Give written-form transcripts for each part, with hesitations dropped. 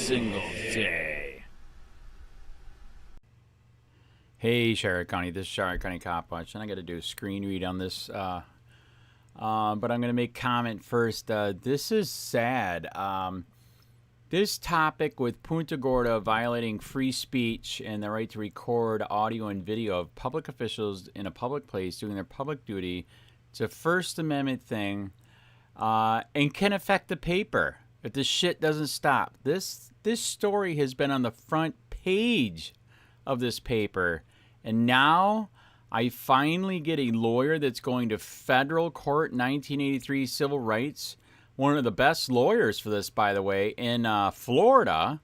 single day. Hey, Charlotte County, this is Charlotte County Copwatch, and I got to do a screen read on this, but I'm going to make comment first. This is sad. This topic with Punta Gorda violating free speech and the right to record audio and video of public officials in a public place doing their public duty, it's a First Amendment thing, and can affect the paper if this shit doesn't stop. This story has been on the front page of this paper, and now I finally get a lawyer that's going to federal court, 1983 civil rights, one of the best lawyers for this, by the way, in Florida,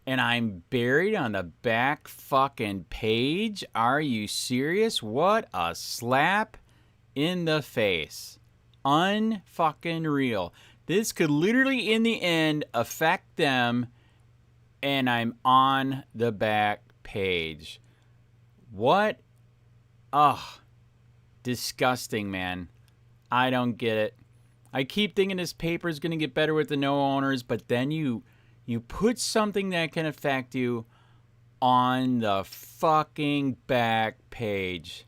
and I'm buried on the back fucking page. Are you serious? What a slap in the face. Unfucking real. This could literally, in the end, affect them, and I'm on the back page. What? Ugh. Disgusting, man. I don't get it. I keep thinking this paper is going to get better with the no owners, but then you put something that can affect you on the fucking back page.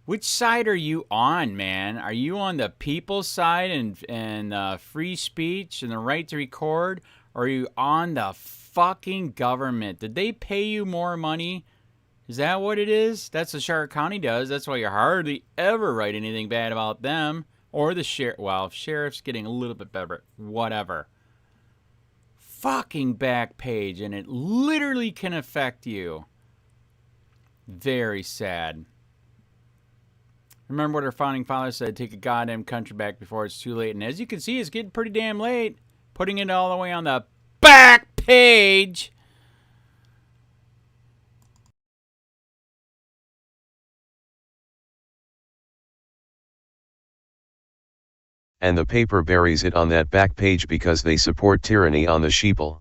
Which side are you on, man? Are you on the people's side and free speech and the right to record? Or are you on the fucking government? Did they pay you more money? Is that what it is? That's what Charlotte County does. That's why you hardly ever write anything bad about them. Or the sheriff. Well, sheriff's getting a little bit better. Whatever. Fucking back page. And it literally can affect you. Very sad. Remember what our founding fathers said, take a goddamn country back before it's too late. And as you can see, it's getting pretty damn late. Putting it all the way on the back page. And the paper buries it on that back page because they support tyranny on the sheeple.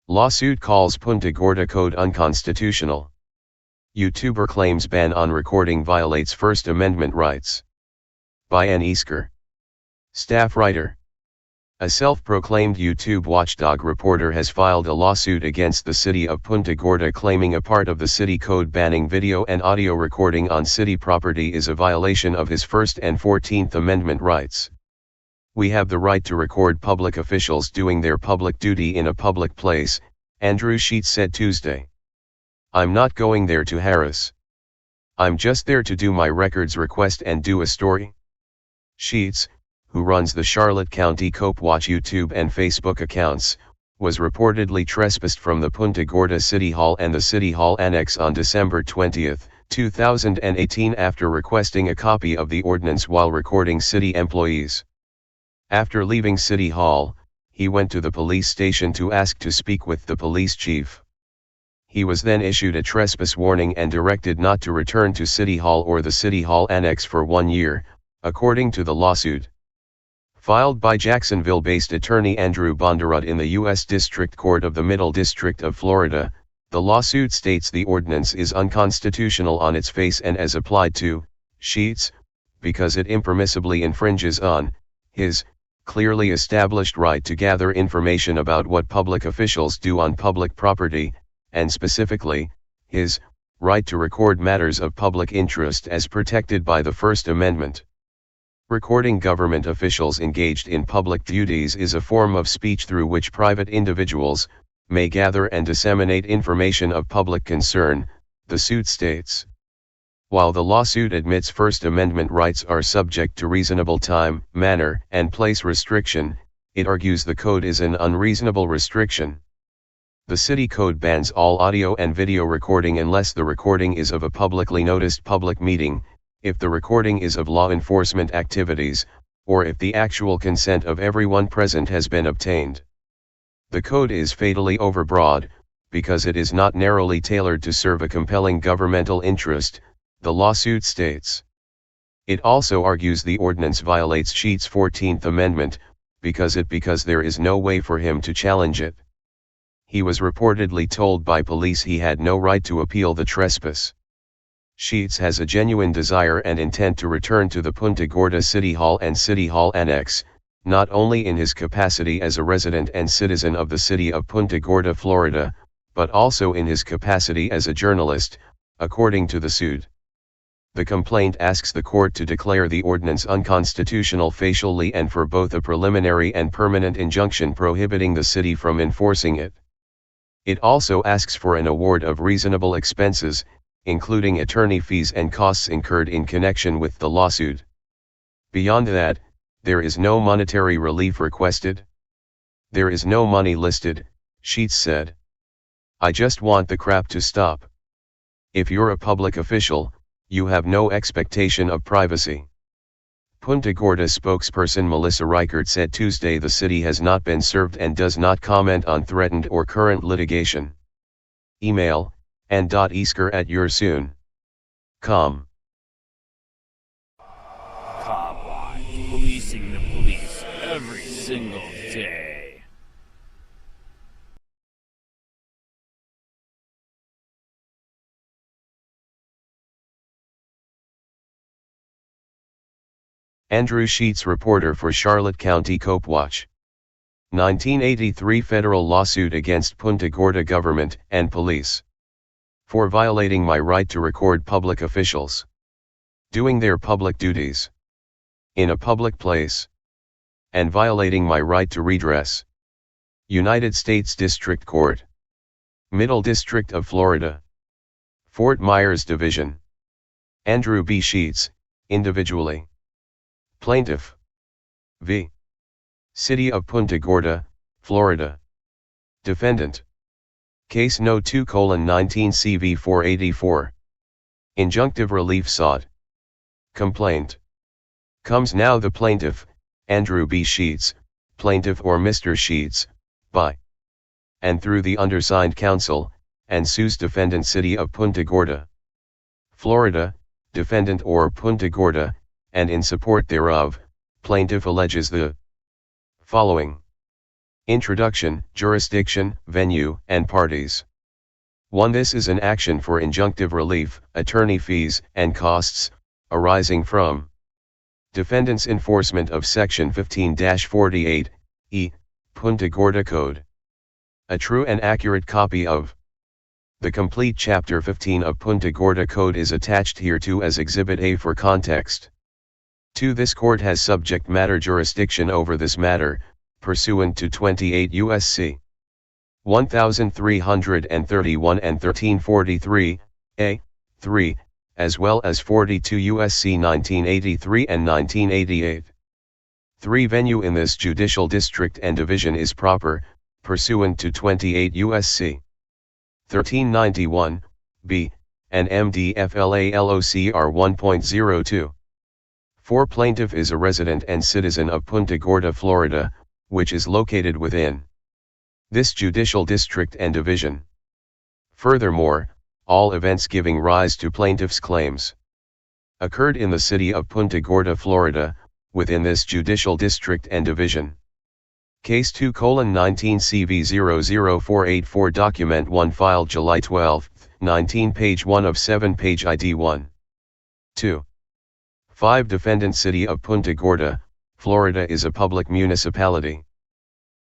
Lawsuit calls Punta Gorda Code unconstitutional. YouTuber claims ban on recording violates First Amendment rights. By Ann Easker. Staff writer. A self-proclaimed YouTube watchdog reporter has filed a lawsuit against the city of Punta Gorda claiming a part of the city code banning video and audio recording on city property is a violation of his First and 14th Amendment rights. We have the right to record public officials doing their public duty in a public place, Andrew Sheets said Tuesday. I'm not going there to harass. I'm just there to do my records request and do a story. Sheets, who runs the Charlotte County Copwatch YouTube and Facebook accounts, was reportedly trespassed from the Punta Gorda City Hall and the City Hall Annex on December 20, 2018 after requesting a copy of the ordinance while recording city employees. After leaving City Hall, he went to the police station to ask to speak with the police chief. He was then issued a trespass warning and directed not to return to City Hall or the City Hall Annex for 1 year, according to the lawsuit. Filed by Jacksonville-based attorney Andrew Bondurant in the U.S. District Court of the Middle District of Florida, the lawsuit states the ordinance is unconstitutional on its face and as applied to Sheets, because it impermissibly infringes on his clearly established right to gather information about what public officials do on public property, and specifically, his right to record matters of public interest as protected by the First Amendment. Recording government officials engaged in public duties is a form of speech through which private individuals may gather and disseminate information of public concern, the suit states. While the lawsuit admits First Amendment rights are subject to reasonable time, manner, and place restriction, it argues the code is an unreasonable restriction. The city code bans all audio and video recording unless the recording is of a publicly noticed public meeting, if the recording is of law enforcement activities, or if the actual consent of everyone present has been obtained. The code is fatally overbroad, because it is not narrowly tailored to serve a compelling governmental interest, the lawsuit states. It also argues the ordinance violates Sheets' 14th Amendment, because there is no way for him to challenge it. He was reportedly told by police he had no right to appeal the trespass. Sheets has a genuine desire and intent to return to the Punta Gorda City Hall and City Hall Annex, not only in his capacity as a resident and citizen of the city of Punta Gorda, Florida, but also in his capacity as a journalist, according to the suit. The complaint asks the court to declare the ordinance unconstitutional facially and for both a preliminary and permanent injunction prohibiting the city from enforcing it. It also asks for an award of reasonable expenses, including attorney fees and costs incurred in connection with the lawsuit. Beyond that, there is no monetary relief requested. There is no money listed, Sheets said. I just want the crap to stop. If you're a public official, you have no expectation of privacy. Punta Gorda spokesperson Melissa Reichert said Tuesday the city has not been served and does not comment on threatened or current litigation. Email, and.easker@yoursoon.com. Copwatch, policing the police every single day. Andrew Sheets, reporter for Charlotte County Copwatch. 1983 federal lawsuit against Punta Gorda government and police. For violating my right to record public officials doing their public duties in a public place, and violating my right to redress. United States District Court. Middle District of Florida. Fort Myers Division. Andrew B. Sheets, individually. Plaintiff. V. City of Punta Gorda, Florida. Defendant. Case No. 2:19 CV 484. Injunctive relief sought. Complaint. Comes now the plaintiff, Andrew B. Sheets, plaintiff or Mr. Sheets, by and through the undersigned counsel, and sues defendant City of Punta Gorda, Florida, defendant or Punta Gorda, and in support thereof, plaintiff alleges the following. Introduction, jurisdiction, venue, and parties. 1. This is an action for injunctive relief, attorney fees, and costs, arising from defendant's enforcement of Section 15-48, E, Punta Gorda Code. A true and accurate copy of the complete Chapter 15 of Punta Gorda Code is attached hereto as Exhibit A for context. 2. This court has subject matter jurisdiction over this matter, pursuant to 28 U.S.C. 1331 and 1343, A, 3, as well as 42 U.S.C. 1983 and 1988. 3. Venue in this judicial district and division is proper, pursuant to 28 U.S.C. 1391, B, and MDFLALOCR 1.02. 4. Plaintiff is a resident and citizen of Punta Gorda, Florida, which is located within this judicial district and division. Furthermore, all events giving rise to plaintiff's claims occurred in the city of Punta Gorda, Florida, within this judicial district and division. Case 2:19 CV 00484 Document 1 filed July 12, 19 page 1 of 7 page ID 1. 2. 5. Defendant City of Punta Gorda, Florida is a public municipality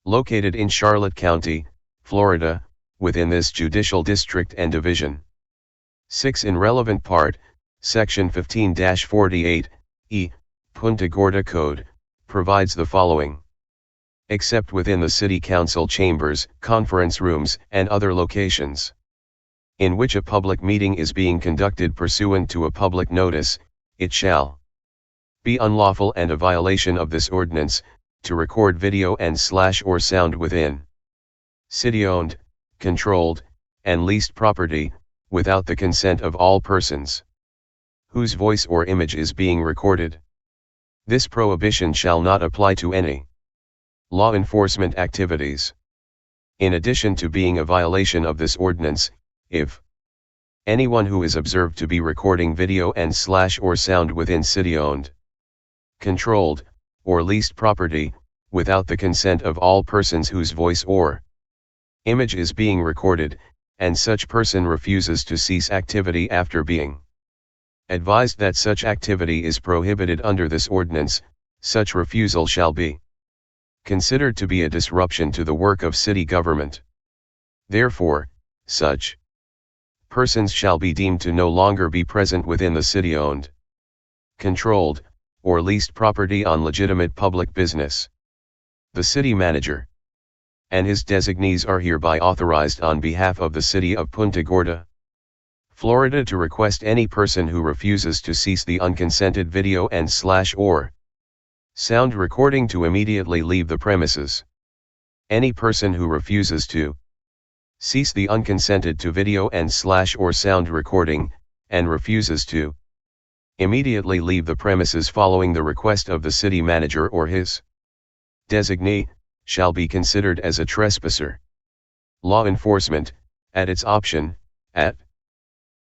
located in Charlotte County, Florida, within this judicial district and division. 6. In relevant part, Section 15-48, E, Punta Gorda Code, provides the following. Except within the city council chambers, conference rooms, and other locations in which a public meeting is being conducted pursuant to a public notice, it shall be unlawful and a violation of this ordinance, to record video and/or sound within city-owned, controlled, and leased property, without the consent of all persons whose voice or image is being recorded. This prohibition shall not apply to any law enforcement activities. In addition to being a violation of this ordinance, if anyone who is observed to be recording video and/or sound within city-owned, controlled, or leased property, without the consent of all persons whose voice or image is being recorded, and such person refuses to cease activity after being advised that such activity is prohibited under this ordinance, such refusal shall be considered to be a disruption to the work of city government. Therefore, such persons shall be deemed to no longer be present within the city-owned, controlled, or leased property on legitimate public business. The city manager and his designees are hereby authorized on behalf of the city of Punta Gorda, Florida, to request any person who refuses to cease the unconsented video and/or sound recording to immediately leave the premises. Any person who refuses to cease the unconsented to video and/or sound recording, and refuses to immediately leave the premises following the request of the city manager or his designee, shall be considered as a trespasser. Law enforcement, at its option, at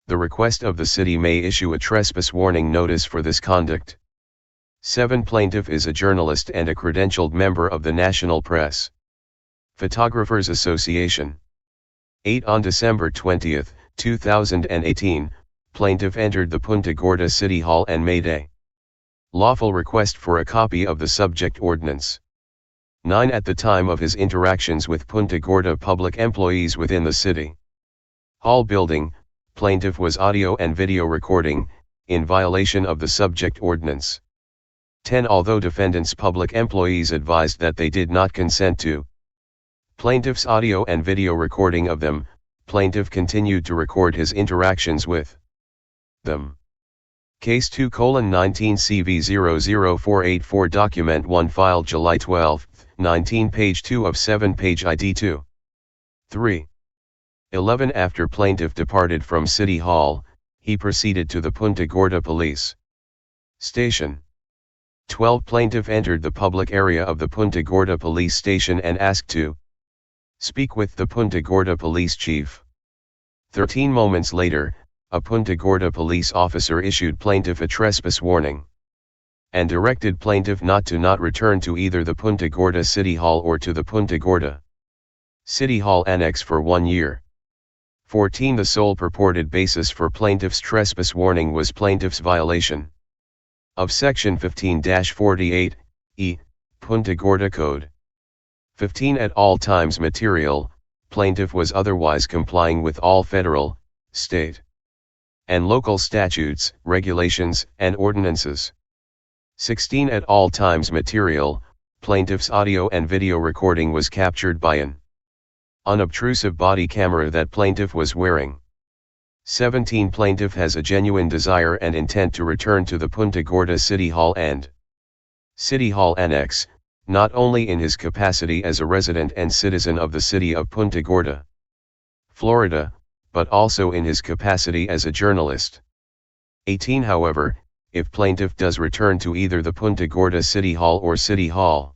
the request of the city, may issue a trespass warning notice for this conduct. 7. Plaintiff is a journalist and a credentialed member of the National Press Photographers Association. 8. On December 20, 2018, plaintiff entered the Punta Gorda City Hall and made a lawful request for a copy of the subject ordinance. 9. At the time of his interactions with Punta Gorda public employees within the City Hall building, plaintiff was audio and video recording, in violation of the subject ordinance. 10. Although defendant's public employees advised that they did not consent to plaintiff's audio and video recording of them, plaintiff continued to record his interactions with them. Case 2:19 CV00484 Document 1 filed July 12, 19 page 2 of 7 page ID 2. 3. 11. After plaintiff departed from City Hall, he proceeded to the Punta Gorda Police Station. 12. Plaintiff entered the public area of the Punta Gorda Police Station and asked to speak with the Punta Gorda Police Chief. 13 moments later, a Punta Gorda police officer issued plaintiff a trespass warning and directed plaintiff not return to either the Punta Gorda City Hall or to the Punta Gorda City Hall Annex for 1 year. 14. The sole purported basis for plaintiff's trespass warning was plaintiff's violation of Section 15-48, E, Punta Gorda Code. 15. At all times material, plaintiff was otherwise complying with all federal, state, and local statutes, regulations, and ordinances. 16. At all times material, plaintiff's audio and video recording was captured by an unobtrusive body camera that plaintiff was wearing. 17. Plaintiff has a genuine desire and intent to return to the Punta Gorda City Hall and City Hall Annex, not only in his capacity as a resident and citizen of the city of Punta Gorda, Florida, but also in his capacity as a journalist. 18. However, if plaintiff does return to either the Punta Gorda City Hall or City Hall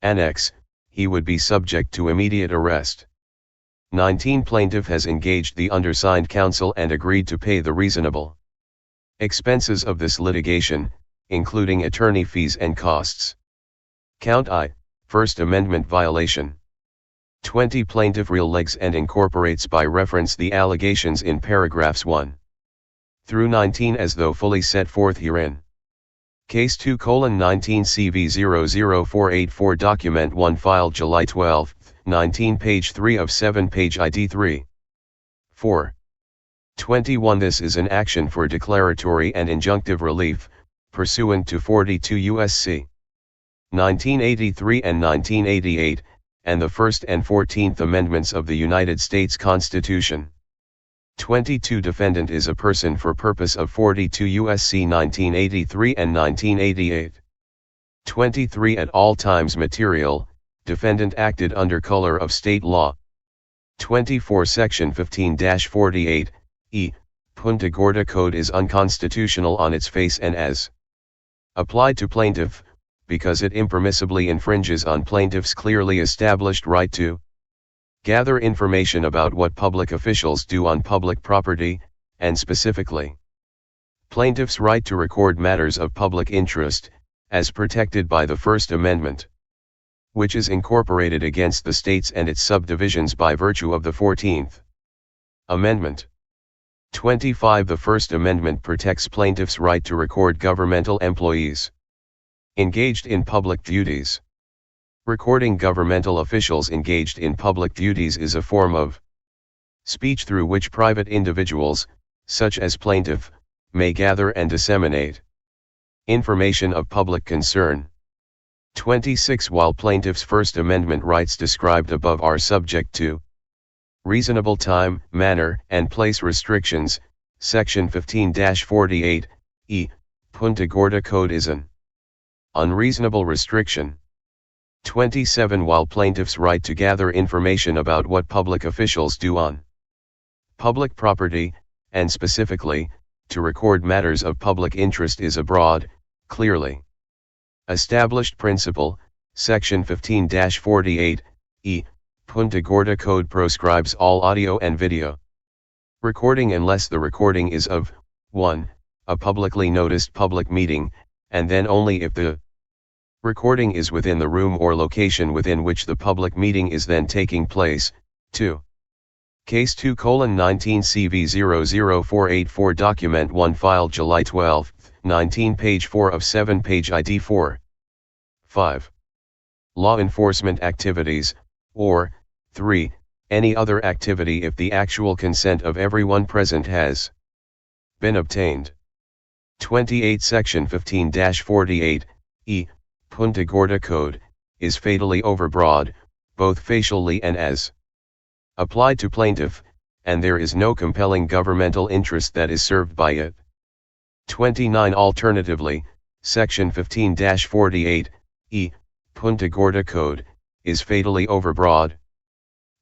Annex, he would be subject to immediate arrest. 19. Plaintiff has engaged the undersigned counsel and agreed to pay the reasonable expenses of this litigation, including attorney fees and costs. Count I, First Amendment violation. 20. Plaintiff relegs and incorporates by reference the allegations in paragraphs 1 through 19 as though fully set forth herein. Case 2:19 CV00484 Document 1 filed July 12, 19 page 3 of 7 page ID 3. 4. 21. This is an action for declaratory and injunctive relief, pursuant to 42 U.S.C. 1983 and 1988, and the First and 14th Amendments of the United States Constitution. 22. Defendant is a person for purpose of 42 U.S.C. 1983 and 1988. 23. At all times material, defendant acted under color of state law. 24. Section 15-48, E, Punta Gorda Code is unconstitutional on its face and as applied to plaintiff, because it impermissibly infringes on plaintiff's clearly established right to gather information about what public officials do on public property, and specifically, plaintiff's right to record matters of public interest, as protected by the First Amendment, which is incorporated against the states and its subdivisions by virtue of the 14th Amendment. 25. The First Amendment protects plaintiff's right to record governmental employees engaged in public duties. Recording governmental officials engaged in public duties is a form of speech through which private individuals, such as plaintiff, may gather and disseminate information of public concern. 26. While plaintiff's First Amendment rights described above are subject to reasonable time, manner, and place restrictions, Section 15-48, E. Punta Gorda Code is an unreasonable restriction. 27. While plaintiff's right to gather information about what public officials do on public property, and specifically, to record matters of public interest is a broad, clearly established principle, Section 15-48, E. Punta Gorda Code proscribes all audio and video recording unless the recording is of 1. A publicly noticed public meeting, and then only if the recording is within the room or location within which the public meeting is then taking place. 2. Case 2:19 CV00484 Document 1 filed July 12, 19 page 4 of 7 page ID 4. 5. Law enforcement activities, or 3. Any other activity if the actual consent of everyone present has been obtained. 28. Section 15-48, E. Punta Gorda Code, is fatally overbroad, both facially and as applied to plaintiff, and there is no compelling governmental interest that is served by it. 29. Alternatively, Section 15-48, E. Punta Gorda Code, is fatally overbroad,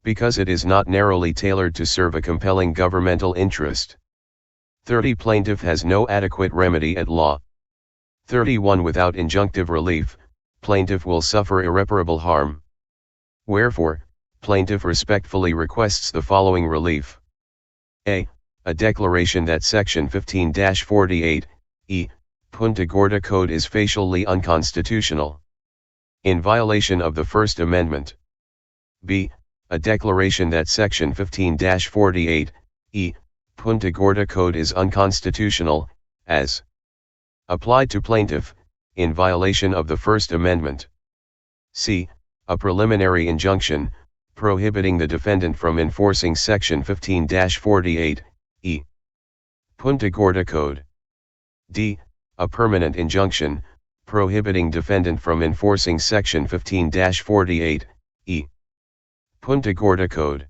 because it is not narrowly tailored to serve a compelling governmental interest. 30. Plaintiff has no adequate remedy at law. 31. Without injunctive relief, plaintiff will suffer irreparable harm. Wherefore, plaintiff respectfully requests the following relief. A declaration that Section 15-48, E. Punta Gorda Code is facially unconstitutional, in violation of the First Amendment. B. A declaration that Section 15-48, E. Punta Gorda Code is unconstitutional, as applied to plaintiff, in violation of the First Amendment. C. A preliminary injunction, prohibiting the defendant from enforcing Section 15-48, E. Punta Gorda Code. D. A permanent injunction, prohibiting defendant from enforcing Section 15-48, E. Punta Gorda Code.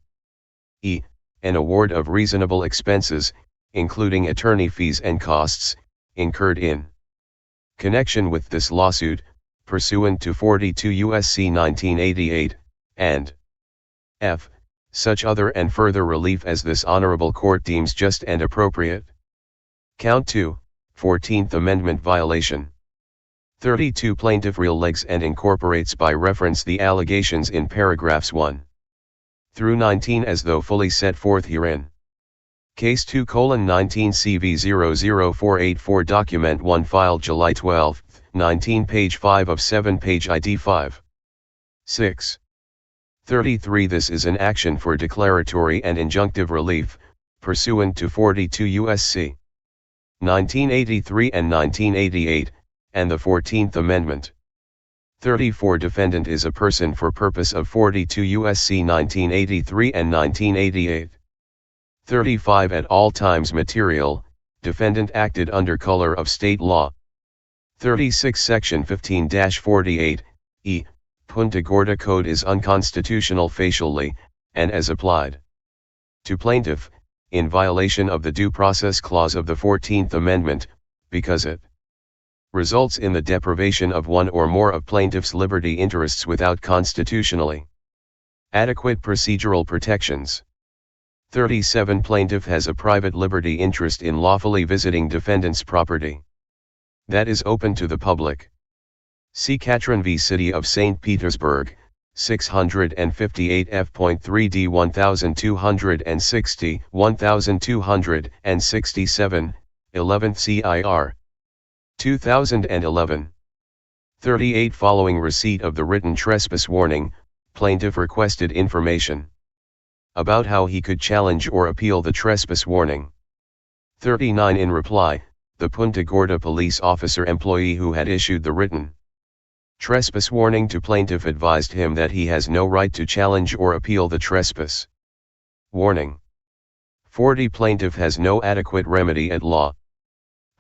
E. An award of reasonable expenses, including attorney fees and costs, incurred in connection with this lawsuit, pursuant to 42 U.S.C. 1988, and F. Such other and further relief as this honorable court deems just and appropriate. Count 2, 14th Amendment violation. 32. Plaintiff relegs and incorporates by reference the allegations in paragraphs 1 through 19 as though fully set forth herein. Case 2:19 CV00484 Document 1 filed July 12, 19 page 5 of 7 page ID 5. 6. 33. This is an action for declaratory and injunctive relief, pursuant to 42 U.S.C. 1983 and 1988, and the 14th Amendment. 34. Defendant is a person for purpose of 42 U.S.C. 1983 and 1988. 35. At all times material, defendant acted under color of state law. 36. Section 15-48, E. Punta Gorda Code is unconstitutional facially, and as applied to plaintiff, in violation of the Due Process Clause of the 14th Amendment, because it results in the deprivation of one or more of plaintiff's liberty interests without constitutionally adequate procedural protections. 37. Plaintiff has a private liberty interest in lawfully visiting defendant's property that is open to the public. See Catron v. City of St. Petersburg, 658 F.3d 1260, 1267, 11th CIR. 2011. 38. Following receipt of the written trespass warning, plaintiff requested information about how he could challenge or appeal the trespass warning. 39. In reply, the Punta Gorda police officer employee who had issued the written Trespass warning to plaintiff advised him that he has no right to challenge or appeal the trespass. Warning. 40 Plaintiff has no adequate remedy at law.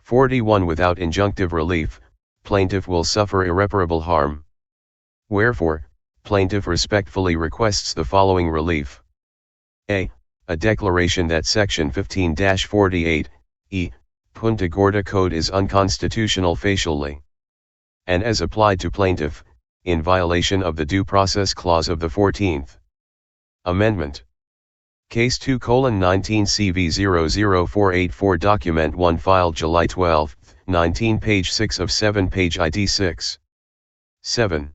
41 Without injunctive relief, plaintiff will suffer irreparable harm. Wherefore, plaintiff respectfully requests the following relief. A declaration that Section 15-48, E, Punta Gorda Code is unconstitutional facially, and as applied to plaintiff, in violation of the Due Process Clause of the 14th Amendment. Case 2:19 CV00484 Document 1 filed July 12, 19 page 6 of 7 page ID 6. 7.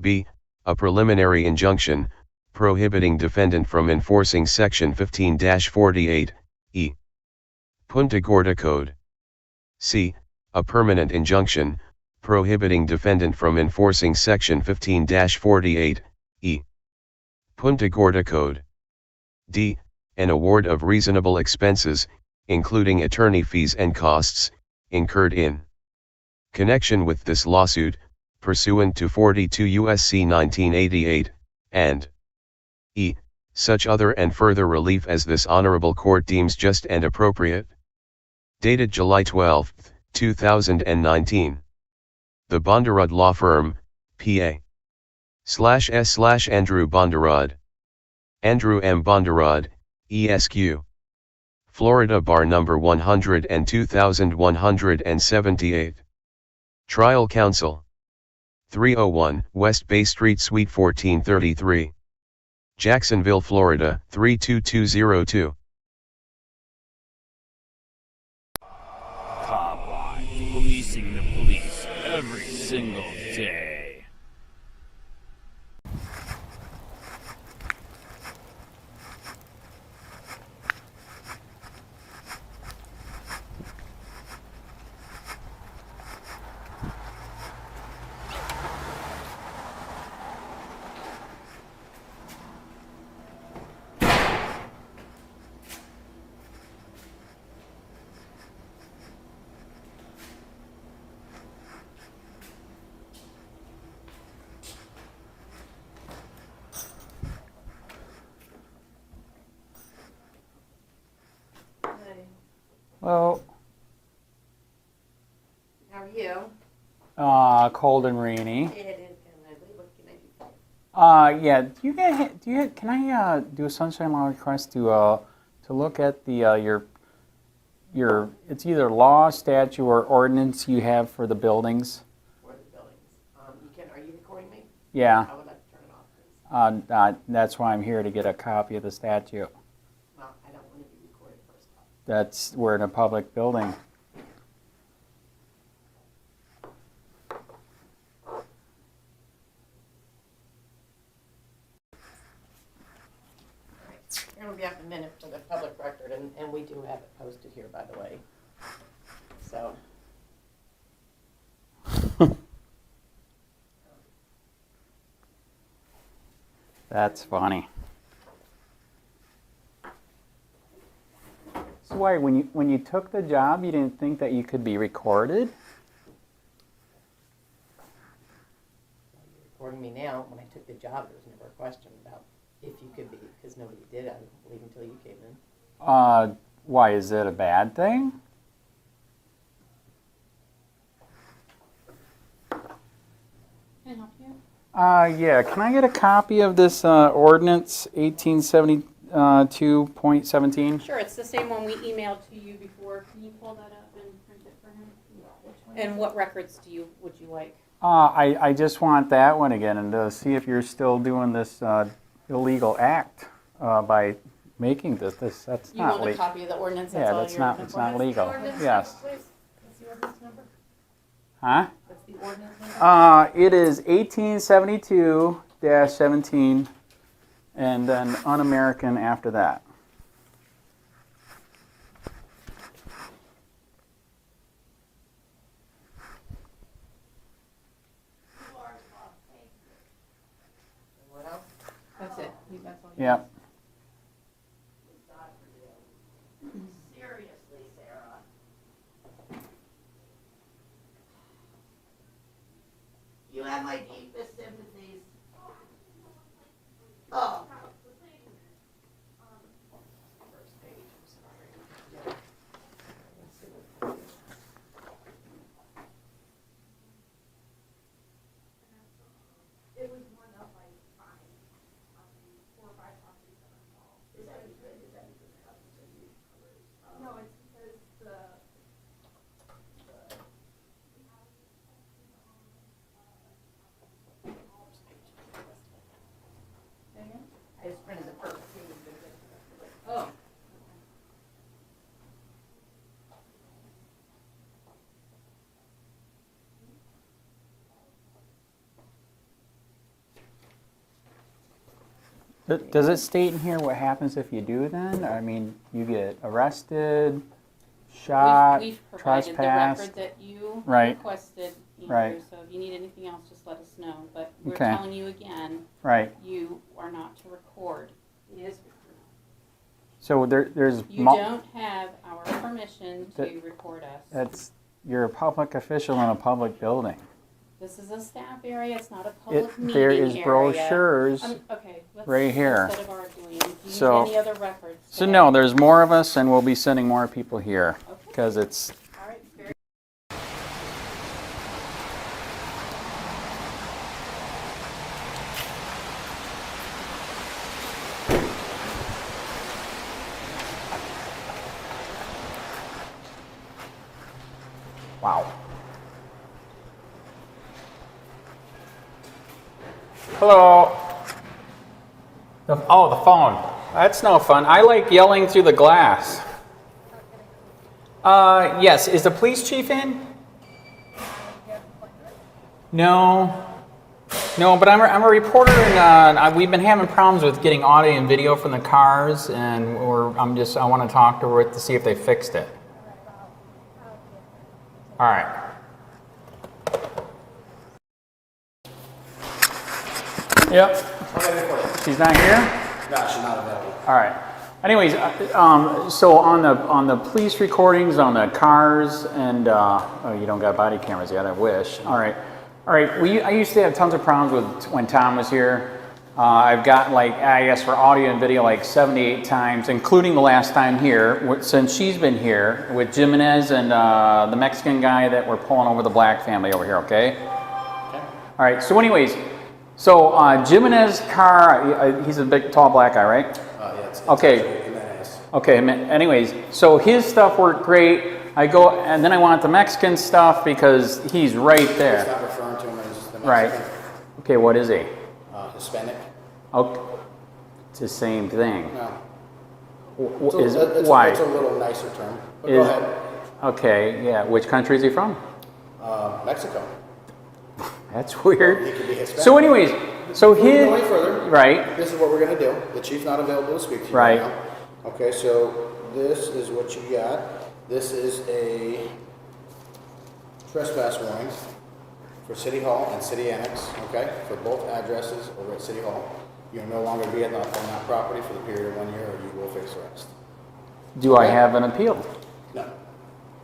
B. A preliminary injunction, prohibiting defendant from enforcing Section 15-48, E. Punta Gorda Code. C. A permanent injunction, prohibiting defendant from enforcing Section 15-48, E. Punta Gorda Code. D. An award of reasonable expenses, including attorney fees and costs, incurred in connection with this lawsuit, pursuant to 42 U.S.C. 1988, and E. Such other and further relief as this honorable court deems just and appropriate. Dated July 12, 2019. The Bondarud Law Firm, P.A. /S/ Andrew Bondarud. Andrew M. Bondarud, ESQ. Florida Bar Number 102,178. Trial Counsel. 301 West Bay Street Suite 1433. Jacksonville, Florida 32202. Copwatch, policing the police every single day. Well, How are you? cold and rainy. It is kind of ugly. What can I do? Yeah. Can I do a sunshine law request to look at the your it's either law, statute, or ordinance you have for the buildings? For the buildings. Are you recording me? Yeah. I would like to turn it off, please. That's why I'm here to get a copy of the statute. Well, I don't want to be recorded first off. We're in a public building. You're going to be up a minute for the public record, and we do have it posted here, by the way. So. That's funny. So why, when you took the job, you didn't think that you could be recorded? You're recording me now. When I took the job, there was never a question about if you could be, because nobody did, I don't believe, until you came in. Why, is it a bad thing? Can I help you? Yeah, can I get a copy of this ordinance 1872.17? Sure, it's the same one we emailed to you before. Can you pull that up and print it for him? And what records would you like? I just want that one again, and to see if you're still doing this illegal act by making this. That's You not want a legal. copy of the ordinance? Yeah, all that's you're not. looking It's for? not What's the legal. ordinance Yes. number, please? What's the ordinance number? Huh? What's the ordinance number? It is 1872-17, and then un-American after that. What else? That's it. That's all you Yep. Seriously, Sarah. You have sympathies. Oh. First page, I'm sorry. It was one of like five, 4 or 5 properties that are involved. Is that because it has so huge colors? No, it's because I just printed the first page. Oh. Does it state in here what happens if you do then? I mean, you get arrested, shot, We've provided the trespassed. record that you Right. requested, Andrew, Right. so if you need anything else, just let us know. But we're Okay. telling you again, Right. you are not to record. He is. So there's You don't have our permission to That- record us. that's you're a public official in a public building. This is a staff area, it's not a public meeting There is area. brochures. Okay, let's, right here. instead of arguing, do you So- need any other records? So today? no, there's more of us, and we'll be sending more people here Okay. because it's. All right, very Wow. Hello. Oh, the phone. That's no fun. I like yelling through the glass. Yes. Is the police chief in? No. No, but I'm a reporter, and we've been having problems with getting audio and video from the cars, and I want to talk to her to see if they fixed it. All right. Yep. She's not here? No, she's not available. All right. Anyways, so on the police recordings on the cars and oh, you don't got body cameras yet. I wish. All right. I used to have tons of problems with when Tom was here. I've gotten I asked for audio and video like 78 times, including the last time here since she's been here with Jimenez and the Mexican guy that we're pulling over the black family over here. Okay. All right. So anyways. So Jimenez's car, he's a big, tall, black guy, right? Yeah, it's Okay. Jimenez. Okay, anyways, so his stuff worked great. I go, and then I want the Mexican stuff because he's right It's there. not referring to him as the Mexican. Right. Okay, what is he? Hispanic. Okay. It's the same thing. No. Why? It's a little nicer term. But Is- go ahead. Okay, yeah. Which country is he from? Mexico. That's weird. He could be Hispanic. So anyways, so Before we his, go any further, right, this is what we're going to do. The chief's not available to speak to you Right. now. Okay, so this is what you got. This is a trespass warning for City Hall and City Annex, okay, for both addresses over at City Hall. You'll no longer be on that property for the period of 1 year, or you will face arrest. do I have an appeal? No,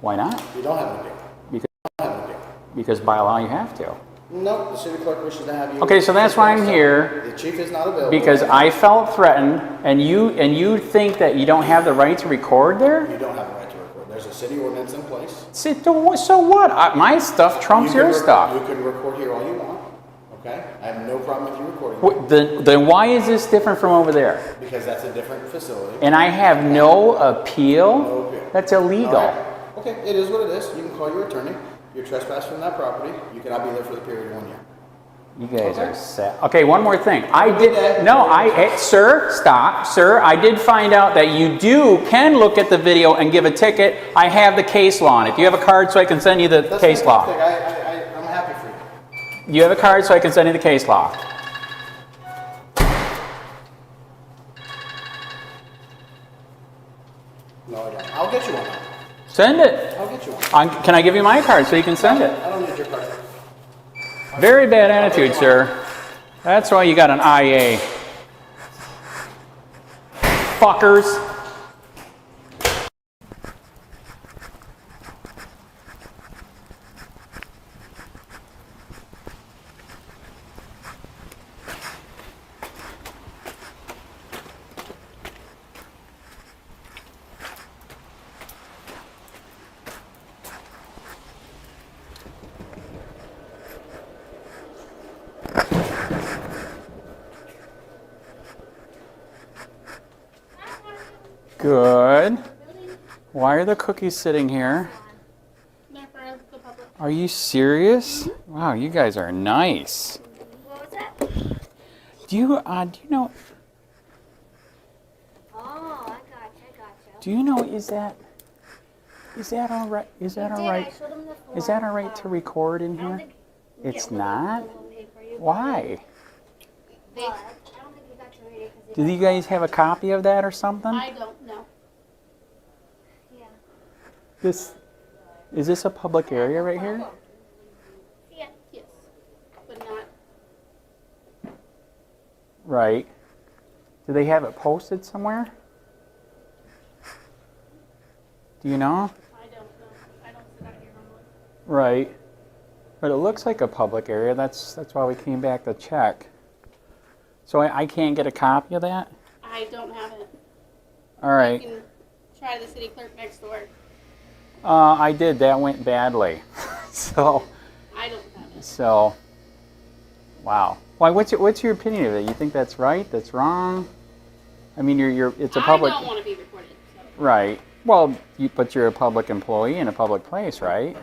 Why not? you don't have an appeal. Because, You don't have an appeal. because by law you have to. No, the city clerk wishes to have you. Okay, so that's why I'm here. The chief is not available. Because I felt threatened, and you think that you don't have the right to record there? You don't have the right to record. There's a city ordinance in place. So what? My stuff trumps You can your stuff. You can record here all you want, okay? I have no problem with you recording. Then why is this different from over there? Because that's a different facility. And I have no appeal? No appeal. That's illegal. All right. Okay, it is what it is. You can call your attorney. You're trespassing from that property. You cannot be there for the period of 1 year. You guys Okay. are sad. Okay, one more thing. Sir, I did find out that you can look at the video and give a ticket. I have the case law on it. Do you have a card so I can send you the That's case law? fantastic. I'm happy for you. You have a card so I can send you the case law. No, I don't. I'll get you one. Send it. I'll get you one. Can I give you my card so you can send it? I don't need your card. Very bad attitude, sir. That's why you got an IA. Fuckers. Good. Why are the cookies sitting here? They're for the public. Are you serious? Wow, you guys are nice. What was that? Do you know? Oh, I gotcha. Do you know? Is that all right? Is that all right? I showed him the form. Is that all right to record in I don't here? think It's it was not? on the paper. You Why? But I don't think he got to read it because Do you guys have a copy of that or something? I don't know. Yeah. Is this a public area right here? Yeah. Yes, but not. Right. Do they have it posted somewhere? Do you know? I don't know. I don't sit out here normally. Right. But it looks like a public area. That's why we came back to check. So I can't get a copy of that? I don't have it. All You right. can try the city clerk next door. I did. That went badly. So, I don't have it. wow. Why? What's your opinion of it? You think that's right? That's wrong? I mean, it's a public. I don't want to be recorded. So. Right. Well, but you're a public employee in a public place, right?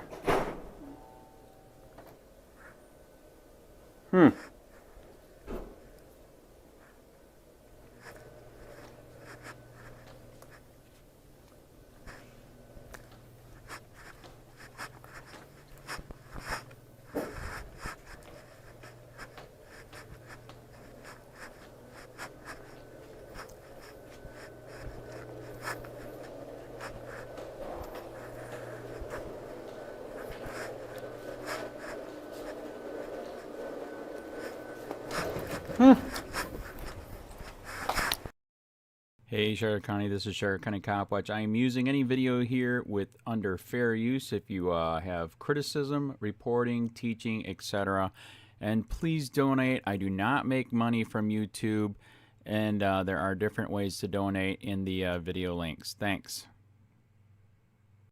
Hey Sherritt County, this is Sherritt County Copwatch. I am using any video here with under fair use if you have criticism, reporting, teaching, etc. And please donate. I do not make money from YouTube, and there are different ways to donate in the video links. Thanks.